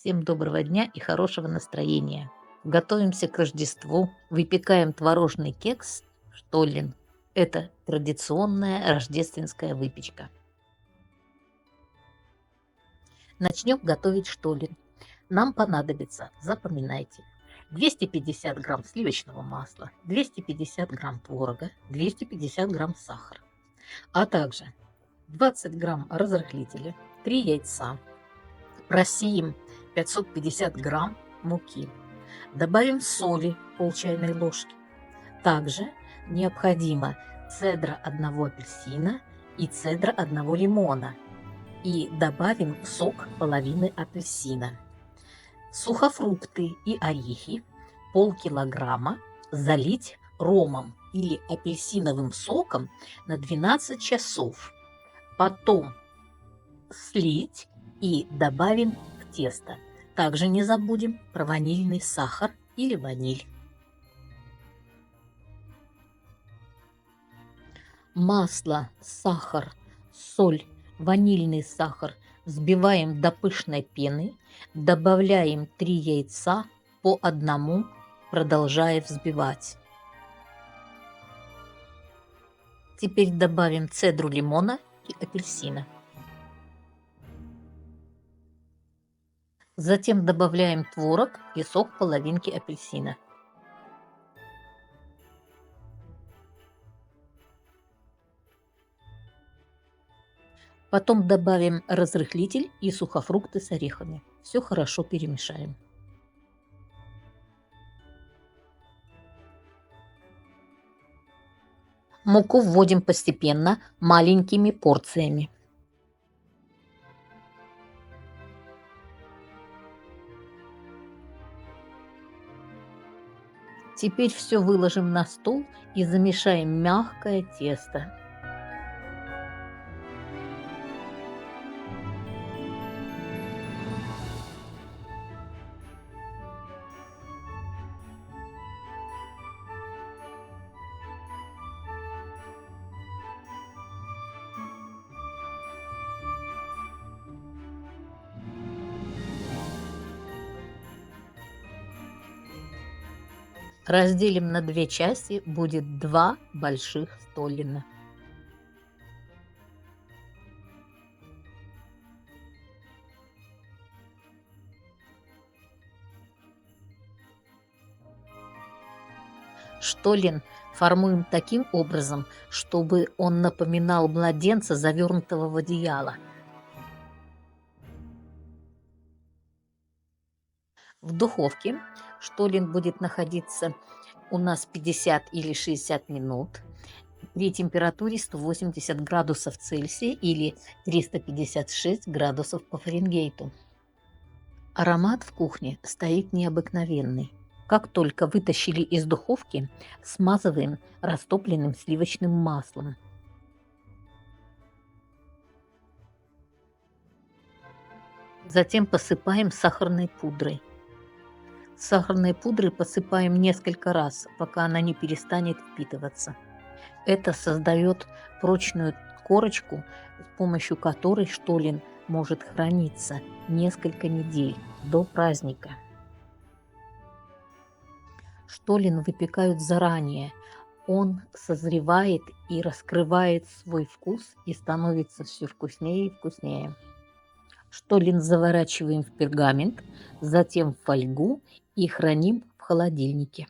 Всем доброго дня и хорошего настроения. Готовимся к Рождеству, выпекаем творожный кекс «Штоллен». Это традиционная рождественская выпечка. Начнем готовить штоллен. Нам понадобится, запоминайте, 250 грамм сливочного масла, 250 грамм творога, 250 грамм сахара, а также 20 грамм разрыхлителя, 3 яйца. Просеем 550 грамм муки. Добавим соли пол чайной ложки. Также необходимо цедра одного апельсина и цедра одного лимона. И добавим сок половины апельсина. Сухофрукты и орехи полкилограмма залить ромом или апельсиновым соком на 12 часов. Потом слить и добавим в тесто. Также не забудем про ванильный сахар или ваниль. Масло, сахар, соль, ванильный сахар взбиваем до пышной пены, добавляем 3 яйца по одному, продолжая взбивать. Теперь добавим цедру лимона и апельсина. Затем добавляем творог и сок половинки апельсина. Потом добавим разрыхлитель и сухофрукты с орехами. Все хорошо перемешаем. Муку вводим постепенно, маленькими порциями. Теперь все выложим на стол и замешаем мягкое тесто. Разделим на 2 части, будет 2 больших штоллена. Штоллен формуем таким образом, чтобы он напоминал младенца, завернутого в одеяло. В духовке штоллен будет находиться у нас 50 или 60 минут при температуре 180 градусов Цельсия или 356 градусов по Фаренгейту. Аромат в кухне стоит необыкновенный. Как только вытащили из духовки, смазываем растопленным сливочным маслом. Затем посыпаем сахарной пудрой. Сахарной пудрой посыпаем несколько раз, пока она не перестанет впитываться. Это создает прочную корочку, с помощью которой штоллен может храниться несколько недель до праздника. Штоллен выпекают заранее. Он созревает и раскрывает свой вкус и становится все вкуснее и вкуснее. Штоллен заворачиваем в пергамент, затем в фольгу и храним в холодильнике.